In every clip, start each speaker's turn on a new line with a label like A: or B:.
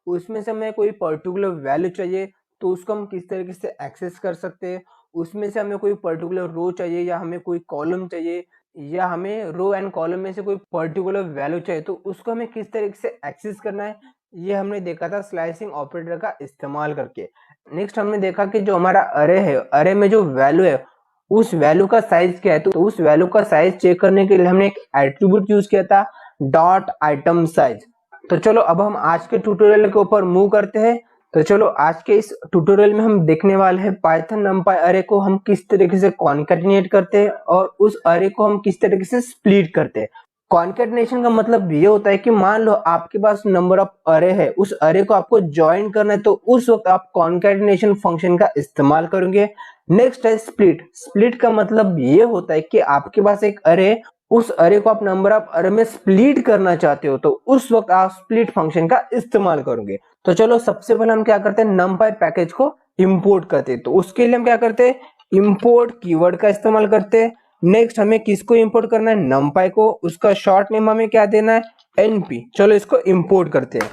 A: उसमें से हमें कोई पर्टिकुलर वैल्यू चाहिए तो उसको हम किस तरीके से एक्सेस कर सकते हैं। उसमें से हमें कोई पर्टिकुलर रो चाहिए या हमें कोई कॉलम चाहिए या हमें रो एंड कॉलम में से कोई पर्टिकुलर वैल्यू चाहिए तो उसको हमें किस तरीके से एक्सेस करना है, ये हमने देखा था स्लाइसिंग ऑपरेटर का इस्तेमाल करके। नेक्स्ट हमने देखा कि जो हमारा अरे है, अरे में जो वैल्यू है उस वैल्यू का साइज क्या है, तो उस वैल्यू का साइज चेक करने के लिए हमने एक एट्रीब्यूट यूज किया था डॉट आइटम साइज। तो चलो अब हम आज के ट्यूटोरियल के ऊपर मूव करते हैं। तो चलो आज के इस ट्यूटोरियल में हम देखने वाले हैं पाइथन नंपाई अरे को हम किस तरीके से कॉन्कैटिनेट करते हैं और उस अरे को हम किस तरीके से स्प्लिट करते हैं। कॉन्कैटिनेशन का मतलब ये होता है कि मान लो आपके पास नंबर ऑफ अरे है, उस अरे को आपको ज्वाइन करना है तो उस वक्त आप कॉन्कैटिनेशन फंक्शन का इस्तेमाल करेंगे। नेक्स्ट है स्प्लिट। स्प्लिट का मतलब ये होता है कि आपके पास एक अरे, उस अरे को आप नंबर ऑफ अरे में स्प्लिट करना चाहते हो तो उस वक्त आप स्प्लिट फंक्शन का इस्तेमाल करोगे। तो चलो सबसे पहले हम क्या करते हैं, numpy पैकेज को इंपोर्ट करते हैं। तो उसके लिए हम क्या करते हैं, इंपोर्ट कीवर्ड का इस्तेमाल करते हैं। नेक्स्ट हमें किसको इंपोर्ट करना है, numpy को, उसका शॉर्ट नेम हमें क्या देना है, np। चलो इसको इंपोर्ट करते हैं।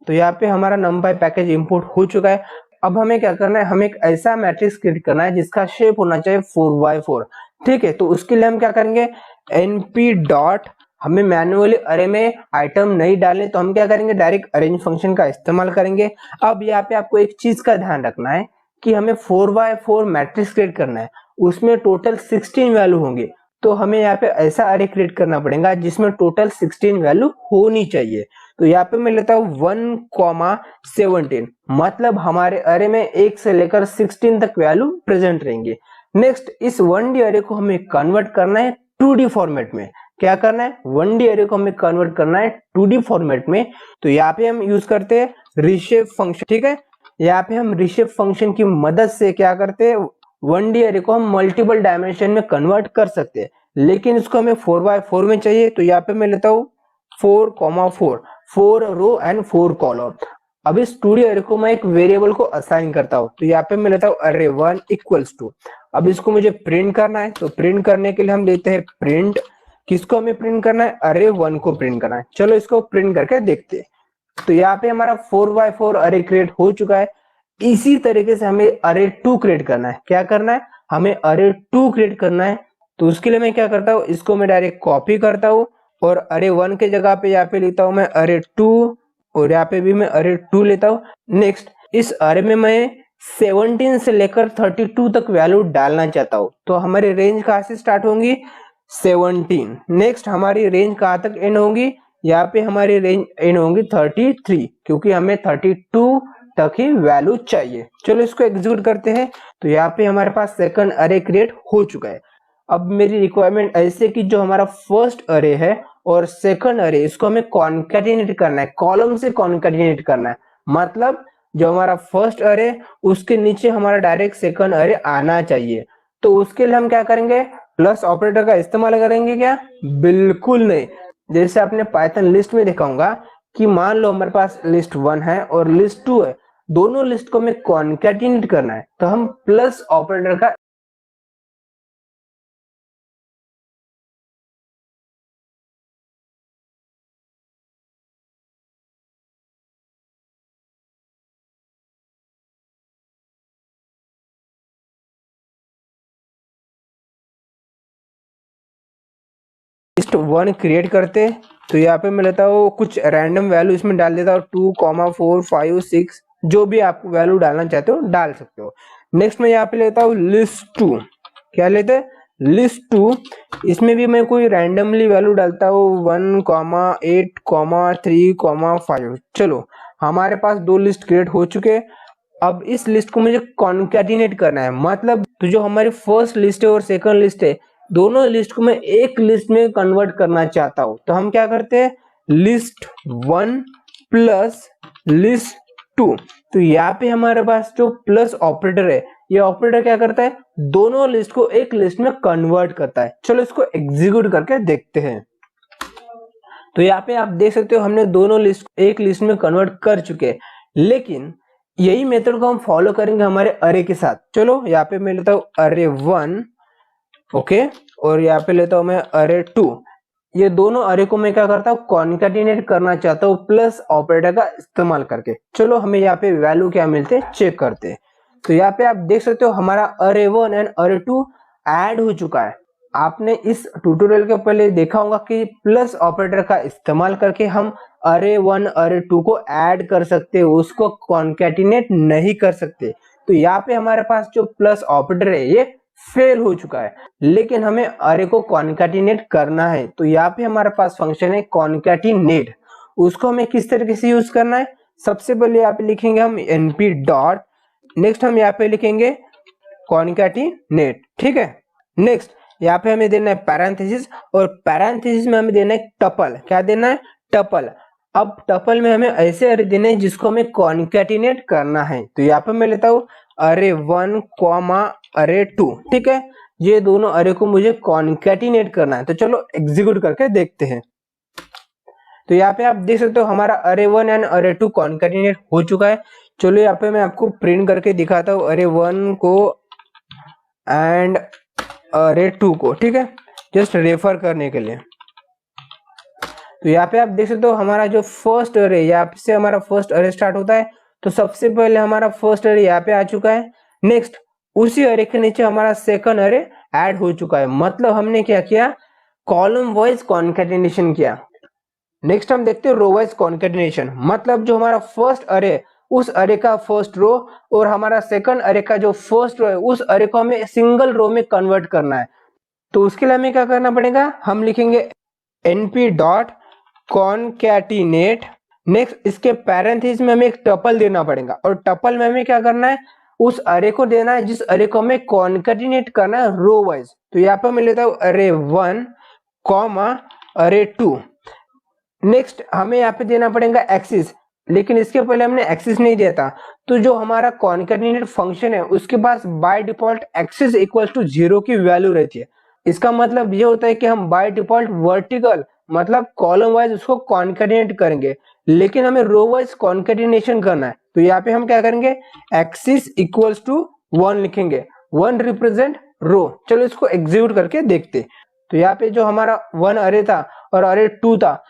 A: तो यहाँ पे हमारा numpy पैकेज इंपोर्ट हो चुका है। अब हमें क्या करना है, हमें एक ऐसा मैट्रिक्स क्रिएट करना है जिसका शेप होना चाहिए 4x4। ठीक है, तो उसके लिए हम क्या करेंगे, np डॉट, हमें मैन्युअली अरे में आइटम नहीं डालने तो हम क्या करेंगे, डायरेक्ट अरेंज फंक्शन का इस्तेमाल करेंगे। अब यहाँ पे आपको एक चीज का ध्यान रखना है कि हमें 4x4 मैट्रिक्स क्रिएट करना है, उसमें टोटल 16 वैल्यू होंगे। तो हमें यहाँ पे ऐसा अरे क्रिएट करना पड़ेगा जिसमें टोटल 16 वैल्यू होनी चाहिए। तो यहाँ पे मैं लेता हूँ 1,17, मतलब हमारे अरे में 1 से लेकर 16 तक वैल्यू प्रेजेंट रहेंगे। नेक्स्ट इस 1D अरे को हमें कन्वर्ट करना है 2D फॉर्मेट में। क्या करना है, 1D अरे को हमें कन्वर्ट करना है 2D फॉर्मेट में। तो यहाँ पे हम यूज करते हैं रिशेप फंक्शन। ठीक है, यहाँ पे हम रिशेप फंक्शन की मदद से क्या करते हैं, 1D अरे को हम मल्टीपल डायमेंशन में कन्वर्ट कर सकते हैं, लेकिन इसको हमें 4x4 में चाहिए। तो यहाँ पे मैं लेता हूँ 4,4, 4 रो एंड 4 कॉलम। अब इस 2D अरे को मैं एक वेरिएबल को असाइन करता हूँ। तो यहाँ पे मैं लेता हूँ array1 इक्वल्स टू, अब इसको मुझे प्रिंट करना है। तो प्रिंट करने के लिए हम लेते हैं प्रिंट, किसको हमें प्रिंट करना है, array1 को प्रिंट करना है। चलो इसको प्रिंट करके देखते हैं। तो यहाँ पे हमारा 4x4 अरे क्रिएट हो चुका है। इसी तरीके से हमें array2 क्रिएट करना है। क्या करना है, हमें array2 क्रिएट करना है। तो उसके लिए मैं क्या करता हूँ, इसको मैं डायरेक्ट कॉपी करता हूँ और array1 के जगह पे यहाँ पे लेता हूँ मैं array2 और यहाँ पे भी मैं array2 लेता हूँ। नेक्स्ट इस अरे में मैं 17 से लेकर 32 तक वैल्यू डालना चाहता हूँ। तो हमारी रेंज कहाँ से स्टार्ट होंगी, 17। नेक्स्ट हमारी रेंज कहाँ तक एंड होंगी, यहाँ पे हमारी रेंज एंड होंगी 33, क्योंकि हमें 32 तक ही वैल्यू चाहिए। चलो इसको एग्जीक्यूट करते हैं। तो यहाँ पे हमारे पास सेकंड अरे क्रिएट हो चुका है। अब मेरी रिक्वायरमेंट ऐसे कि जो हमारा फर्स्ट अरे है और सेकंड अरे, इसको हमें कॉन्कैटिनेट करना है, कॉलम से कॉन्कैटिनेट करना है। मतलब जो हमारा फर्स्ट अरे उसके नीचे हमारा डायरेक्ट सेकंड अरे आना चाहिए। तो उसके लिए हम क्या करेंगे, प्लस ऑपरेटर का इस्तेमाल करेंगे क्या, बिल्कुल नहीं। जैसे आपने पाइथन लिस्ट में देखा होगा कि मान लो हमारे पास लिस्ट 1 है और लिस्ट 2 है, दोनों लिस्ट को हमें कॉन्कैटिनेट करना है तो हम प्लस ऑपरेटर का लिस्ट 1 क्रिएट करते। तो यहाँ पे मैं लेता हूँ कुछ रैंडम वैल्यू इसमें डाल देता हूँ 2,4, 5, 6, जो भी आप वैल्यू डालना चाहते हो डाल सकते हो। नेक्स्ट मैं यहाँ पे लेता हूँ लिस्ट 2। क्या लेते हैं, लिस्ट 2। इसमें भी मैं कोई रैंडमली वैल्यू डालता हूँ 1,8, 3, 5। चलो हमारे पास 2 लिस्ट क्रिएट हो चुके। अब इस लिस्ट को मुझे कॉन्कैटिनेट करना है, मतलब तो जो हमारी फर्स्ट लिस्ट है और सेकंड लिस्ट है, दोनों लिस्ट को मैं एक लिस्ट में कन्वर्ट करना चाहता हूं। तो हम क्या करते हैं, लिस्ट 1 प्लस लिस्ट 2। तो यहाँ पे हमारे पास जो प्लस ऑपरेटर है, ये ऑपरेटर क्या करता है, दोनों लिस्ट को एक लिस्ट में कन्वर्ट करता है। चलो इसको एग्जीक्यूट करके देखते हैं। तो यहाँ पे आप देख सकते हो हमने दोनों लिस्ट एक लिस्ट में कन्वर्ट कर चुके हैं, लेकिन यही मेथड को हम फॉलो करेंगे हमारे अरे के साथ। चलो यहाँ पे मैं लेता हूँ array1, ओके, और यहाँ पे लेता हूँ मैं array2। ये दोनों अरे को मैं क्या करता हूँ, कॉन्केटिनेट करना चाहता हूँ प्लस ऑपरेटर का इस्तेमाल करके। चलो हमें यहाँ पे वैल्यू क्या मिलते हैं चेक करते हैं। तो यहाँ पे आप देख सकते हो हमारा अरे 1 एंड अरे 2 ऐड हो चुका है। आपने इस ट्यूटोरियल के पहले देखा होगा कि प्लस ऑपरेटर का इस्तेमाल करके हम अरे 1 अरे 2 को ऐड कर सकते हैं, उसको कॉन्केटिनेट नहीं कर सकते। तो यहाँ पे हमारे पास जो प्लस ऑपरेटर है ये फेल हो चुका है, लेकिन हमें अरे को कॉन्केटिनेट करना है। तो यहाँ पे हमारे पास फंक्शन है कॉन्केटिनेट, उसको हमें किस तरीके से यूज करना है। सबसे पहले यहाँ पे लिखेंगे हम np डॉट, नेक्स्ट हम यहाँ पे लिखेंगे कॉन्केटिनेट, ठीक है। नेक्स्ट यहाँ पे हमें देना है पैरेंथेसिस, और पैरेंथेसिस में हमें देना है टपल। क्या देना है, टपल। अब टपल में हमें ऐसे अरे देने हैं जिसको हमें कॉन्केटिनेट करना है। तो यहाँ पे मैं लेता हूँ अरे 1 कॉमा अरे 2, ठीक है। ये दोनों अरे को मुझे कॉन्केटिनेट करना है, तो चलो एग्जीक्यूट करके देखते हैं। तो यहाँ पे आप देख सकते हो हमारा अरे 1 एंड अरे 2 कॉन्केटिनेट हो चुका है। चलो यहाँ पे मैं आपको प्रिंट करके दिखाता हूँ अरे 1 को एंड अरे 2 को, ठीक है, जस्ट रेफर करने के लिए। तो यहाँ पे आप देख सकते हो हमारा जो फर्स्ट अरे, यहाँ से हमारा फर्स्ट अरे स्टार्ट होता है। तो सबसे पहले हमारा फर्स्ट अरे यहाँ पे आ चुका है। नेक्स्ट उसी अरे के नीचे हमारा सेकंड अरे ऐड हो चुका है, मतलब हमने क्या किया, कॉलम वाइज कॉन्केटिनेशन किया। नेक्स्ट हम देखते हैं रो वाइज कॉन्केटिनेशन, मतलब जो हमारा फर्स्ट अरे, उस अरे का फर्स्ट रो और हमारा सेकंड अरे का जो फर्स्ट रो है, उस अरे को हमें सिंगल रो में कन्वर्ट करना है। तो उसके लिए हमें क्या करना पड़ेगा, हम लिखेंगे np डॉट कॉन्केटिनेट। नेक्स्ट इसके पैरेंथेसिस में हमें एक टपल देना पड़ेगा, और टपल में हमें क्या करना है, उस अरे को देना है जिस अरे को हमें कॉन्केटिनेट करना है रो वाइज। तो यहाँ पे मैं लेता हूँ अरे 1 कॉमा अरे 2। नेक्स्ट हमें यहाँ पे देना पड़ेगा एक्सिस, लेकिन इसके पहले हमने एक्सिस नहीं दिया था। तो जो हमारा कॉन्केटिनेट फंक्शन है उसके पास by default axis equal to 0 की वैल्यू रहती है। इसका मतलब ये होता है कि हम बाय डिफॉल्ट वर्टिकल मतलब कॉलम वाइज उसको कॉन्केटिनेट करेंगे, लेकिन हमें रो वाइज कॉन्केटिनेशन करना है। तो यहाँ पे हम क्या करेंगे, एक्सिस इक्वल्स टू 1 लिखेंगे, 1 रिप्रेजेंट रो। चलो इसको एग्जीक्यूट करके देखते। तो यहाँ पे जो हमारा 1 अरे था और अरे 2 था,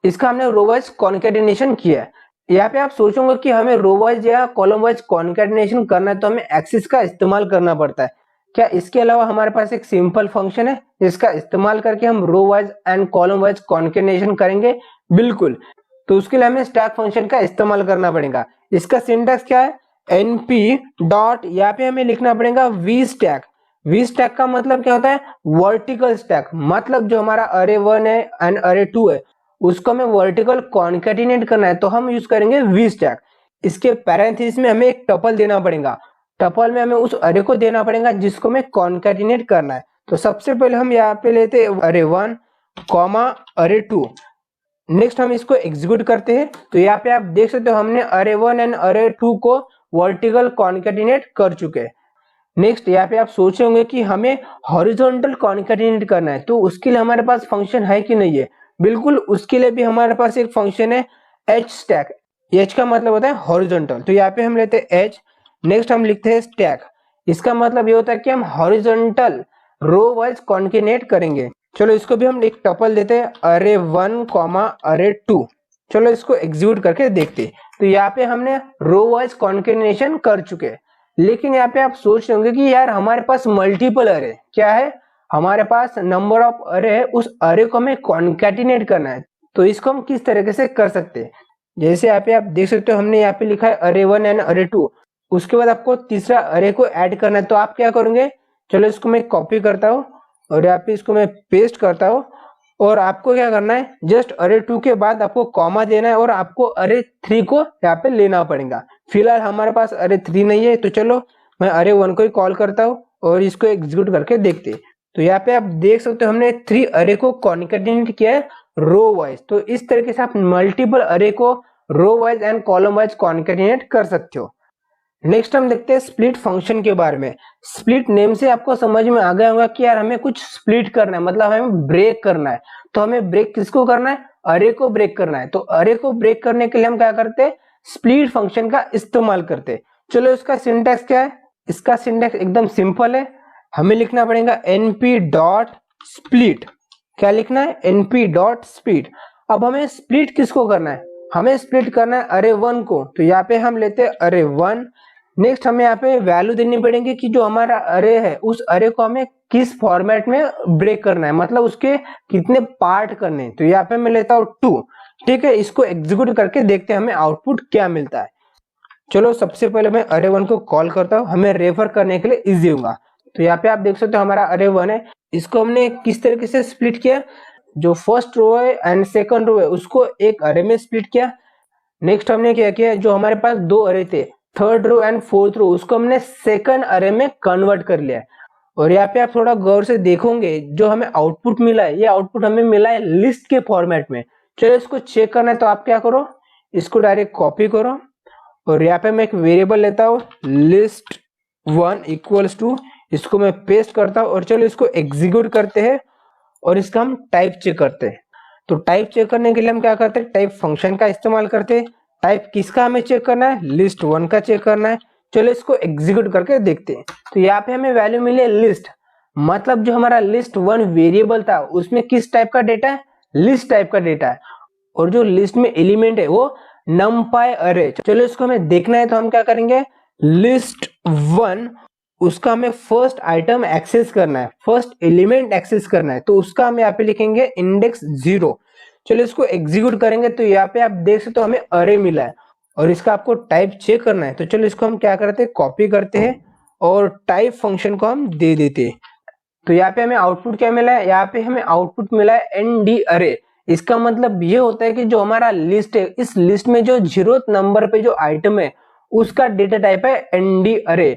A: इसका हमने रो वाइज कॉन्केटिनेशन किया है। यहाँ पे आप सोचोगे कि हमें रो वाइज या कॉलम वाइज कॉन्केटिनेशन करना है तो हमें एक्सिस का इस्तेमाल करना पड़ता है। क्या इसके अलावा हमारे पास एक सिंपल फंक्शन है जिसका इस्तेमाल करके हम row wise and column wise concatenation करेंगे? बिल्कुल। तो उसके लिए हमें स्टैक फंक्शन का इस्तेमाल करना पड़ेगा। इसका सिंटैक्स क्या है, np डॉट, यहाँ पे हमें लिखना पड़ेगा वी स्टैक। वी स्टैक का मतलब क्या होता है, वर्टिकल स्टैक, मतलब जो हमारा अरे 1 है एंड अरे 2 है उसको हमें वर्टिकल कॉन्केटिनेट करना है, तो हम यूज करेंगे वी स्टैक। इसके पैरेंथेसिस में हमें एक टपल देना पड़ेगा, टपल में हमें उस अरे को देना पड़ेगा जिसको हमें कॉन्केटिनेट करना है। तो सबसे पहले हम यहाँ पे लेते हैं अरे 1 कॉमा अरे 2। नेक्स्ट हम इसको एग्जीक्यूट करते हैं। तो यहाँ पे आप देख सकते हो हमने अरे 1 एंड अरे 2 को वर्टिकल कॉन्केटिनेट कर चुके हैं। नेक्स्ट यहाँ पे आप सोचे होंगे कि हमें हॉरिजॉन्टल कॉन्केटिनेट करना है, तो उसके लिए हमारे पास फंक्शन है कि नहीं है? बिल्कुल, उसके लिए भी हमारे पास एक फंक्शन है एच स्टैक। एच का मतलब होता है हॉरिजॉन्टल, तो यहाँ पे हम लेते हैं एच, नेक्स्ट हम लिखते हैं स्टैक। इसका मतलब ये होता है कि हम हॉरिजॉन्टल रो वाइज कॉन्केटिनेट करेंगे। चलो इसको भी हम एक टपल देते हैं अरे 1 कॉमा अरे 2। चलो इसको एग्जीक्यूट करके देखते हैं। तो यहाँ पे हमने रो वाइज कॉन्केटिनेशन कर चुके हैं, लेकिन यहाँ पे आप सोच रहे होंगे कि यार हमारे पास मल्टीपल अरे क्या है, हमारे पास नंबर ऑफ अरे है, उस अरे को हमें कॉन्केटिनेट करना है। तो इसको हम किस तरीके से कर सकते हैं, जैसे यहाँ पे आप देख सकते हो हमने यहाँ पे लिखा है अरे 1 एंड अरे 2, उसके बाद आपको तीसरा अरे को ऐड करना है। तो आप क्या करोगे, चलो इसको मैं कॉपी करता हूँ और यहाँ पे इसको मैं पेस्ट करता हूँ, और आपको क्या करना है, जस्ट अरे 2 के बाद आपको कॉमा देना है और आपको अरे 3 को यहाँ पे लेना पड़ेगा। फिलहाल हमारे पास अरे 3 नहीं है, तो चलो मैं अरे 1 को ही कॉल करता हूँ और इसको एग्जीक्यूट करके देखते हैं। तो यहाँ पे आप देख सकते हो हमने 3 अरे को कॉन्केटिनेट किया है रो वाइज। तो इस तरीके से आप मल्टीपल अरे को row wise and column wise concatenate कर सकते हो। नेक्स्ट हम देखते हैं स्प्लिट फंक्शन के बारे में। स्प्लिट नेम से आपको समझ में आ गया होगा कि यार हमें कुछ स्प्लिट करना है, मतलब हमें ब्रेक करना है। तो हमें ब्रेक किसको करना है, अरे को ब्रेक करना है। तो अरे को ब्रेक करने के लिए हम क्या करते हैं, स्प्लिट फंक्शन का इस्तेमाल करते हैं। चलो इसका सिंटैक्स क्या है, इसका सिंटैक्स एकदम सिंपल है, हमें लिखना पड़ेगा np डॉट स्प्लिट। क्या लिखना है, np डॉट स्प्लिट। अब हमें स्प्लिट किसको करना है, हमें स्प्लिट करना है अरे वन को, तो यहाँ पे हम लेते हैं अरे वन। नेक्स्ट हमें यहाँ पे वैल्यू देनी पड़ेगी कि जो हमारा अरे है उस अरे को हमें किस फॉर्मेट में ब्रेक करना है, मतलब उसके कितने पार्ट करने हैं। तो यहाँ पे मैं लेता हूँ 2। ठीक है, इसको एग्जीक्यूट करके देखते हैं हमें आउटपुट क्या मिलता है। चलो सबसे पहले मैं अरे वन को कॉल करता हूँ, हमें रेफर करने के लिए इजी होगा। तो यहाँ पे आप देख सकते हो हमारा अरे वन है, इसको हमने किस तरीके से स्प्लिट किया, जो फर्स्ट रो है एंड सेकंड रो है उसको एक अरे में स्प्लिट किया। नेक्स्ट हमने क्या किया, जो हमारे पास दो अरे थे third row and fourth row, उसको हमने सेकंड अरे में कन्वर्ट कर लिया है। और यहाँ पे आप थोड़ा गौर से देखोगे जो हमें आउटपुट मिला है, ये आउटपुट हमें मिला है लिस्ट के फॉर्मेट में। चलो इसको चेक करना है तो आप क्या करो, इसको डायरेक्ट कॉपी करो और यहाँ पे मैं एक वेरिएबल लेता हूँ लिस्ट वन इक्वल्स टू, इसको मैं पेस्ट करता हूँ और चलो इसको एग्जीक्यूट करते हैं और इसका हम टाइप चेक करते हैं। तो टाइप चेक करने के लिए हम क्या करते हैं, टाइप फंक्शन का इस्तेमाल करते हैं। टाइप किसका हमें चेक करना है, लिस्ट वन का चेक करना है। चलो इसको एग्जीक्यूट करके देखते हैं। तो यहाँ पे हमें वैल्यू मिली है लिस्ट, मतलब जो हमारा लिस्ट वन वेरिएबल था उसमें किस टाइप का डेटा है, लिस्ट टाइप का डेटा है। और जो लिस्ट में एलिमेंट है वो नमपाई अरे। चलो इसको हमें देखना है तो हम क्या करेंगे, लिस्ट वन, उसका हमें फर्स्ट आइटम एक्सेस करना है, फर्स्ट एलिमेंट एक्सेस करना है, तो उसका हम यहाँ पे लिखेंगे इंडेक्स 0। चलो इसको एग्जीक्यूट करेंगे तो यहाँ पे आप देख सकते हो हमें अरे मिला है और इसका आपको टाइप चेक करना है। तो चलो इसको हम क्या करते हैं, कॉपी करते हैं और टाइप फंक्शन को हम दे देते हैं। तो यहाँ पे हमें आउटपुट क्या मिला है, यहाँ पे हमें आउटपुट मिला है एनडी अरे। इसका मतलब ये होता है कि जो हमारा लिस्ट है, इस लिस्ट में जो 0th नंबर पे जो आइटम है उसका डेटा टाइप है एनडी अरे।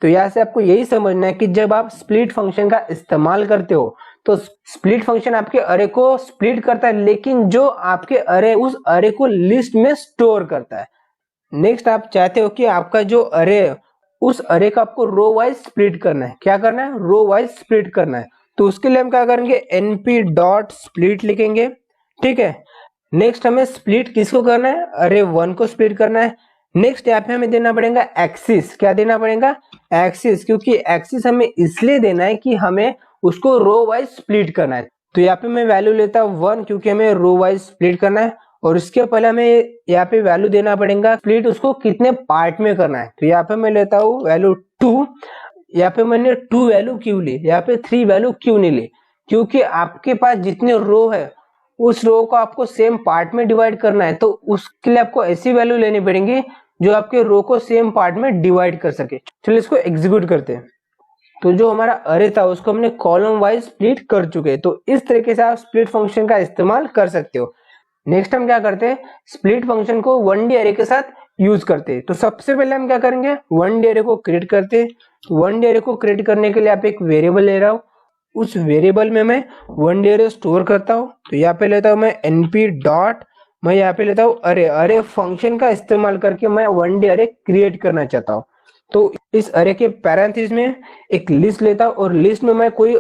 A: तो यहाँ से आपको यही समझना है कि जब आप स्प्लिट फंक्शन का इस्तेमाल करते हो तो स्प्लिट फंक्शन आपके अरे को स्प्लिट करता है, लेकिन जो आपके अरे उस अरे को लिस्ट में स्टोर करता है। नेक्स्ट आप चाहते हो कि आपका जो अरे है उस अरे का आपको रो वाइज स्प्लिट करना है। क्या करना है, रो वाइज स्प्लिट करना है। तो उसके लिए हम क्या करेंगे, np डॉट स्प्लिट लिखेंगे। ठीक है, नेक्स्ट हमें स्प्लिट किसको करना है, अरे वन को स्प्लिट करना है। नेक्स्ट यहाँ पे हमें देना पड़ेगा एक्सिस, क्या देना पड़ेगा, एक्सिस, क्योंकि एक्सिस हमें इसलिए देना है कि हमें उसको रो वाइज स्प्लिट करना है। तो यहाँ पे मैं वैल्यू लेता हूँ 1 क्योंकि हमें रो वाइज स्प्लिट करना है। और इसके पहले हमें यहाँ पे वैल्यू देना पड़ेगा स्प्लिट उसको कितने पार्ट में करना है। तो यहाँ पे मैं लेता हूँ वैल्यू 2। यहाँ पे मैंने 2 वैल्यू क्यों ली, यहाँ पे 3 वैल्यू क्यों नहीं ली, क्योंकि आपके पास जितने रो है उस रो को आपको सेम पार्ट में डिवाइड करना है, तो उसके लिए आपको ऐसी वैल्यू लेनी पड़ेगी जो आपके रो को सेम पार्ट में डिवाइड कर सके। चलिए इसको एग्जीक्यूट करते हैं। तो जो हमारा अरे था उसको हमने कॉलम वाइज स्प्लिट कर चुके हैं। तो इस तरीके से आप स्प्लिट फंक्शन का इस्तेमाल कर सकते हो। नेक्स्ट हम क्या करते हैं, स्प्लिट फंक्शन को 1D अरे के साथ यूज करते हैं। तो सबसे पहले हम क्या करेंगे, 1D अरे को क्रिएट करते हैं। तो 1D अरे को क्रिएट करने के लिए आप एक वेरिएबल ले रहा हूँ, उस वेरिएबल में मैं 1D अरे स्टोर करता हूँ। तो यहाँ पे लेता हूँ मैं np डॉट, मैं यहाँ पे लेता हूँ अरे, अरे फंक्शन का इस्तेमाल करके मैं 1D अरे क्रिएट करना चाहता हूँ। तो इस अरे के पैरेंथेसिस में एक लिस्ट लेता हूँ और लिस्ट में मैं कोई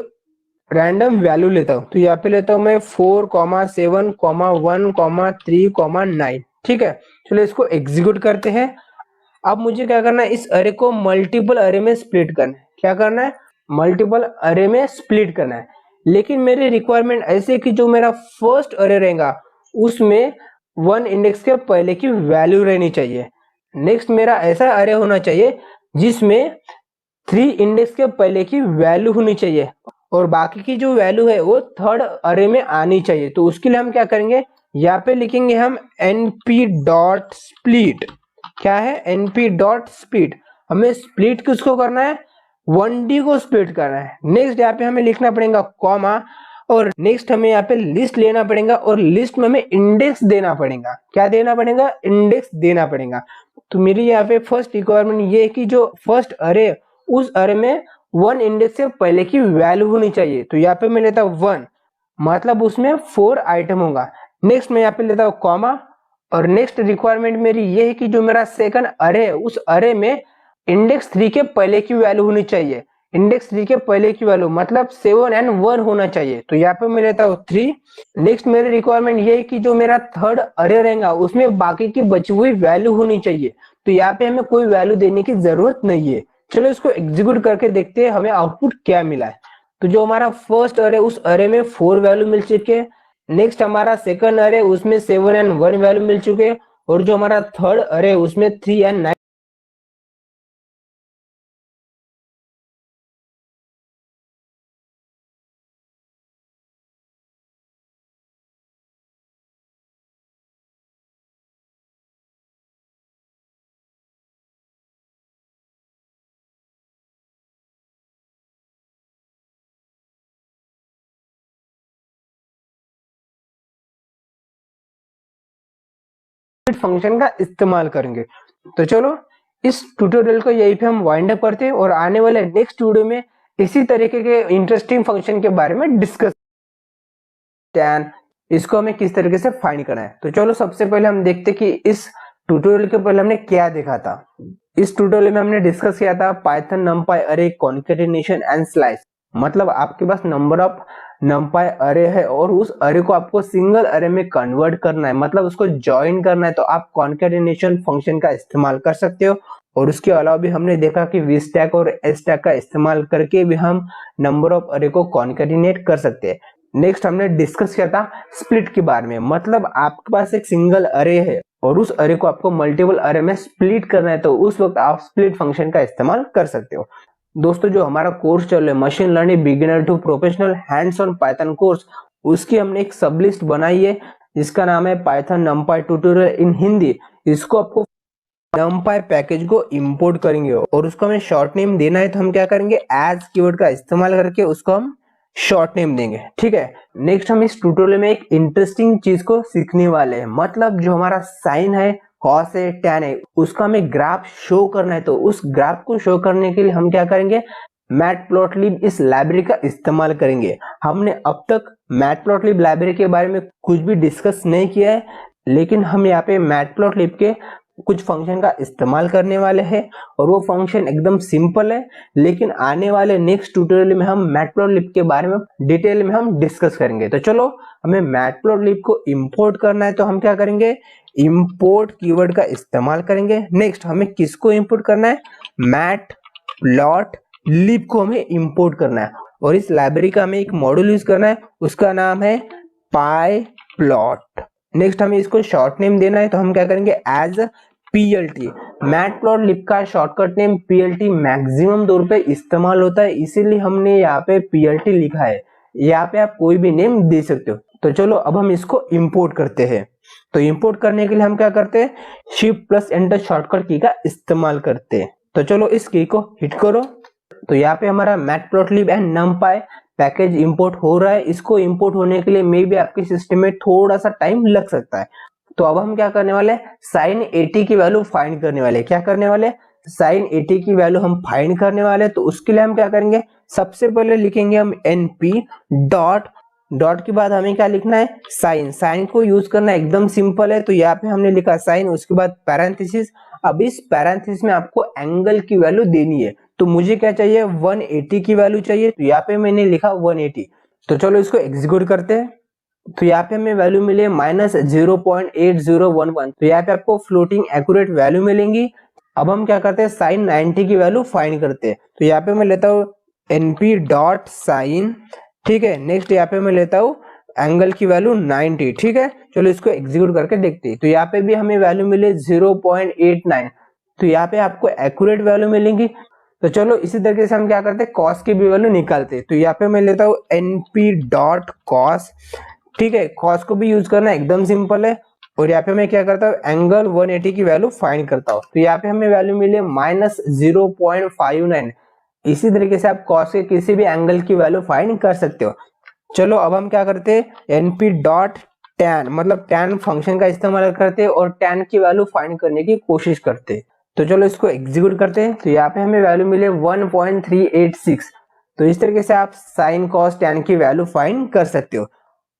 A: रैंडम वैल्यू लेता हूँ। तो यहाँ पे लेता हूँ मैं 4, 7, 1, 3, 9। ठीक है, चलो इसको एग्जीक्यूट करते हैं। अब मुझे क्या करना है, इस अरे को मल्टीपल अरे में स्प्लिट करना है। क्या करना है, मल्टीपल अरे में स्प्लिट करना है। लेकिन मेरी रिक्वायरमेंट ऐसे कि जो मेरा फर्स्ट अरे रहेगा उसमें 1 इंडेक्स के पहले की वैल्यू रहनी चाहिए। नेक्स्ट मेरा ऐसा अरे होना चाहिए जिसमें 3 इंडेक्स के पहले की वैल्यू होनी चाहिए और बाकी की जो वैल्यू है वो थर्ड अरे में आनी चाहिए। तो उसके लिए हम क्या करेंगे, यहाँ पे लिखेंगे हम np डॉट स्प्लिट। क्या है, np डॉट स्प्लिट। हमें स्प्लिट किसको करना है, 1D को स्प्लिट करना है। नेक्स्ट यहाँ पे हमें लिखना पड़ेगा कॉमा और नेक्स्ट हमें यहाँ पे लिस्ट लेना पड़ेगा और लिस्ट में हमें इंडेक्स देना पड़ेगा। क्या देना पड़ेगा, इंडेक्स देना पड़ेगा। तो मेरी यहाँ पे फर्स्ट रिक्वायरमेंट ये है कि जो फर्स्ट अरे उस अरे में 1 इंडेक्स से पहले की वैल्यू होनी चाहिए। तो यहाँ पे मैं लेता हूँ 1, मतलब उसमें 4 आइटम होगा। नेक्स्ट मैं यहाँ पे लेता हूँ कॉमा और नेक्स्ट रिक्वायरमेंट मेरी ये है कि जो मेरा सेकंड अरे है उस अरे में इंडेक्स 3 के पहले की वैल्यू होनी चाहिए। इंडेक्स 3 के पहले की वैल्यू मतलब 7 और 1 होना चाहिए। तो यहाँ पे मैं लेता हूँ 3। नेक्स्ट मेरी रिक्वायरमेंट ये है कि जो मेरा थर्ड अरे रहेगा उसमें बाकी की बची हुई वैल्यू होनी चाहिए। तो यहाँ पे हमें कोई वैल्यू देने की जरूरत नहीं है। चलो इसको एग्जीक्यूट करके देखते हैं हमें आउटपुट क्या मिला है। तो जो हमारा फर्स्ट अरे उस अरे में 4 वैल्यू मिल चुके हैं। नेक्स्ट हमारा सेकंड अरे उसमें 7 एंड 1 वैल्यू मिल चुके हैं और जो हमारा थर्ड अरे उसमें 3 एंड 9 फंक्शन का इस्तेमाल करेंगे। तो चलो इस ट्यूटोरियल को यहीं पे हम वाइंड अप करते हैं और आने वाले नेक्स्ट वीडियो में इसी तरीके के इंटरेस्टिंग फंक्शन के बारे में डिस्कस टैन इसको हमें किस तरीके से फाइंड करना है। तो चलो सबसे पहले हम देखते कि इस ट्यूटोरियल के पहले हमने क्या देखा था। इस ट्यूटोरियल में हमने डिस्कस किया था पाइथन नंपाई अरे कॉन्केटिनेशन एंड स्लाइस। मतलब आपके पास नंबर ऑफ नंपाई अरे है और उस अरे को आपको सिंगल अरे में कन्वर्ट करना है, मतलब उसको ज्वाइन करना है, तो आप कॉन्केटिनेशन फंक्शन का इस्तेमाल कर सकते हो। और उसके अलावा भी हमने देखा कि वी स्टैक और एस स्टैक का इस्तेमाल करके भी हम नंबर ऑफ अरे को कॉन्केटिनेट कर सकते हैं। नेक्स्ट हमने डिस्कस किया था स्प्लिट के बारे में। मतलब आपके पास एक सिंगल अरे है और उस अरे को आपको मल्टीपल अरे में स्प्लिट करना है, तो उस वक्त आप स्प्लिट फंक्शन का इस्तेमाल कर सकते हो। दोस्तों जो हमारा कोर्स चल रहा है machine learning beginner to professional hands on Python course, उसकी हमने एक सब लिस्ट बनाई है जिसका नाम है पाइथन नंपाई ट्यूटोरियल इन हिंदी। इसको आपको नंपाई पैकेज को इंपोर्ट करेंगे और उसको हमें शॉर्ट नेम देना है, तो हम क्या करेंगे एज कीवर्ड का इस्तेमाल करके उसको हम शॉर्ट नेम देंगे। ठीक है। नेक्स्ट हम इस ट्यूटोरियल में एक इंटरेस्टिंग चीज को सीखने वाले हैं। मतलब जो हमारा साइन है, कॉस है, टैन है, उसका हमें ग्राफ शो करना है। तो उस ग्राफ को शो करने के लिए हम क्या करेंगे मैटप्लॉटलिब इस लाइब्रेरी का इस्तेमाल करेंगे। हमने अब तक मैटप्लॉटलिब लाइब्रेरी के बारे में कुछ भी डिस्कस नहीं किया है, लेकिन हम यहाँ पे मैटप्लॉटलिब के कुछ फंक्शन का इस्तेमाल करने वाले हैं और वो फंक्शन एकदम सिंपल है। लेकिन आने वाले नेक्स्ट ट्यूटोरियल में हम मैटप्लॉटलिब के बारे में डिटेल में हम डिस्कस करेंगे। तो चलो हमें मैटप्लॉटलिब को इंपोर्ट करना है, तो हम क्या करेंगे इंपोर्ट कीवर्ड का इस्तेमाल करेंगे। नेक्स्ट हमें किसको इंपोर्ट करना है मैटप्लॉटलिब को हमें इंपोर्ट करना है और इस लाइब्रेरी का हमें एक मॉड्यूल यूज करना है, उसका नाम है पाईप्लॉट। नेक्स्ट हमें इसको शॉर्ट नेम देना है, तो हम क्या करेंगे एज पीएलटी। मैटप्लॉटलिब का शॉर्टकट नेम पीएलटी मैक्सिमम तौर पे इस्तेमाल होता है, इसीलिए हमने यहाँ पे पीएलटी लिखा है। यहाँ पे आप कोई भी नेम दे सकते हो। तो चलो अब हम इसको इंपोर्ट करते हैं। तो इंपोर्ट करने के लिए हम क्या करते हैं शिफ्ट प्लस एंटर शॉर्टकट की का इस्तेमाल करते हैं। तो चलो इस की को हिट करो। तो यहाँ पे हमारा मैटप्लॉटलिब एंड नंपाई पैकेज इंपोर्ट हो रहा है। इसको इंपोर्ट होने के लिए मे बी आपके सिस्टम में थोड़ा सा टाइम लग सकता है। तो अब हम क्या करने वाले हैं साइन 80 की वैल्यू फाइंड करने वाले। क्या करने वाले साइन 80 की वैल्यू हम फाइंड करने वाले। तो उसके लिए हम क्या करेंगे सबसे पहले लिखेंगे हम एनपी डॉट डॉट के बाद हमें क्या लिखना है साइन। साइन को यूज करना एकदम सिंपल है। तो यहाँ पे हमने लिखा साइन, उसके बाद पैरेंथेसिस। अब इस पैरेंथेसिस में आपको एंगल की वैल्यू देनी है। तो मुझे क्या चाहिए 180 की वैल्यू चाहिए, तो यहाँ पे मैंने लिखा 180। तो चलो इसको एग्जीक्यूट करते हैं। तो यहाँ पे हमें वैल्यू मिले -0.8011। तो यहाँ पे आपको फ्लोटिंग एक्यूरेट वैल्यू मिलेंगी। अब हम क्या करते हैं साइन 90 की वैल्यू फाइंड करते हैं। तो यहाँ पे मैं लेता हूँ एनपी डॉट साइन। ठीक है। नेक्स्ट यहाँ पे मैं लेता हूँ एंगल की वैल्यू 90। ठीक है। चलो इसको एग्जीक्यूट करके देखते हैं। तो यहाँ पे भी हमें वैल्यू मिले 0.89। तो यहाँ पे आपको एक्यूरेट वैल्यू मिलेंगी। तो चलो इसी तरीके से हम क्या करते हैं कॉस की भी वैल्यू निकालते हैं। तो यहाँ पे मैं लेता हूँ एनपी डॉट कॉस। ठीक है। कॉस को भी यूज करना एकदम सिंपल है। और यहाँ पे मैं क्या करता हूँ एंगल 180 की वैल्यू फाइंड करता हूँ। तो यहाँ पे हमें वैल्यू मिले -0.59। इसी तरीके से आप कॉस के किसी भी एंगल की वैल्यू फाइंड कर सकते हो। चलो अब हम क्या करते हैं एनपी डॉट टैन, मतलब टैन फंक्शन का इस्तेमाल करते हैं और टैन की वैल्यू फाइंड करने की कोशिश करते हैं। तो चलो इसको एग्जीक्यूट करते हैं। तो यहाँ पे हमें वैल्यू मिले 1.386। तो इस तरीके से आप साइन कॉस टैन की वैल्यू फाइंड कर सकते हो।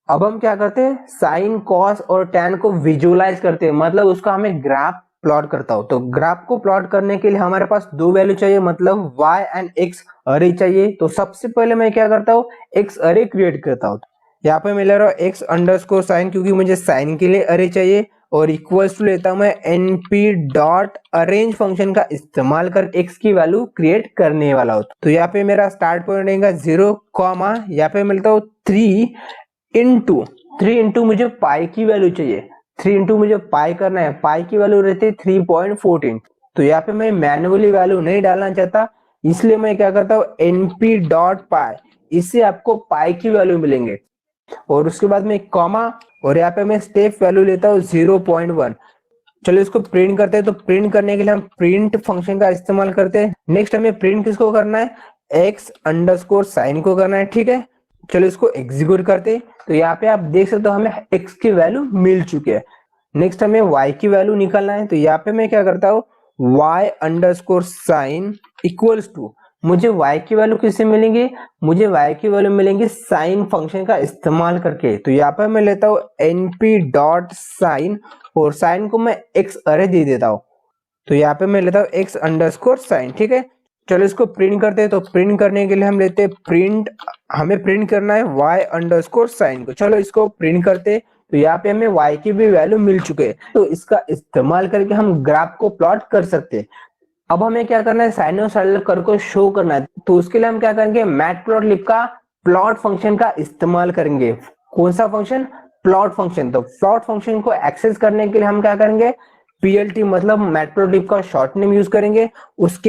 A: अब हम क्या करते हैं साइन कॉस और टैन को विजुअलाइज करते हैं, मतलब उसका हमें ग्राफ प्लॉट करता हूं। तो ग्राफ को प्लॉट करने के लिए हमारे पास दो वैल्यू चाहिए, मतलब y एंड x अरे चाहिए। तो सबसे पहले मैं क्या करता हूँ x अरे क्रिएट करता हूँ। यहाँ पे मैं ले रहा हूँ x अंडरस्कोर साइन, क्योंकि मुझे साइन के लिए अरे चाहिए। और इक्वल्स टू लेता हूं मैं np डॉट अरेंज फंक्शन का इस्तेमाल कर x की वैल्यू क्रिएट करने वाला हूं। तो यहाँ पे मेरा स्टार्ट पॉइंट रहेगा 0 कॉमा यहाँ पे मिलता हूं 3 इंटू मुझे पाई की वैल्यू चाहिए, 3 इंटू मुझे पाई करना है, पाई की वैल्यू रहती है 3.14। तो यहाँ पे मैं मैन्युअली वैल्यू नहीं डालना चाहता, इसलिए मैं क्या करता हूँ np डॉट पाई, इससे आपको पाई की वैल्यू मिलेंगे। और उसके बाद में कॉमा और यहाँ पे मैं स्टेप वैल्यू लेता हूँ 0.1। चलो इसको प्रिंट करते हैं। तो प्रिंट करने के लिए हम प्रिंट फंक्शन का इस्तेमाल करते हैं। नेक्स्ट हमें प्रिंट किसको करना है, एक्स अंडरस्कोर साइन को करना है, ठीक है। चलो इसको एग्जीक्यूट करते हैं। तो यहाँ पे आप देख सकते हो हमें एक्स की वैल्यू मिल चुकी है। नेक्स्ट हमें वाई की वैल्यू निकालना है। तो यहाँ पे मैं क्या करता हूँ y underscore sign equals to, मुझे y की वैल्यू किससे मिलेंगी, मुझे y की वैल्यू मिलेंगी साइन फंक्शन का इस्तेमाल करके। तो यहाँ पर मैं लेता हूँ np डॉट साइन और साइन को मैं x अरे दे देता हूँ। तो यहाँ पे मैं लेता हूँ x अंडरस्कोर साइन, ठीक है। चलो इसको प्रिंट करते हैं। तो प्रिंट करने के लिए हम लेते हैं प्रिंट, हमें प्रिंट करना है y अंडरस्कोर साइन को। चलो इसको प्रिंट करते हैं। तो यहाँ पे हमें y की भी वैल्यू मिल चुके हैं। तो इसका इस्तेमाल करके हम ग्राफ को प्लॉट कर सकते हैं। अब हमें क्या करना है साइनोसॉइडल कर्व को शो करना है। तो उसके लिए हम क्या करेंगे मैटप्लॉटलिब का प्लॉट फंक्शन का इस्तेमाल करेंगे। कौन सा फंक्शन, प्लॉट फंक्शन। तो प्लॉट फंक्शन को एक्सेस करने के लिए हम क्या करेंगे पीएलटी मतलब मैटप्लॉटलिब का शॉर्ट नेम यूज करेंगे। उसके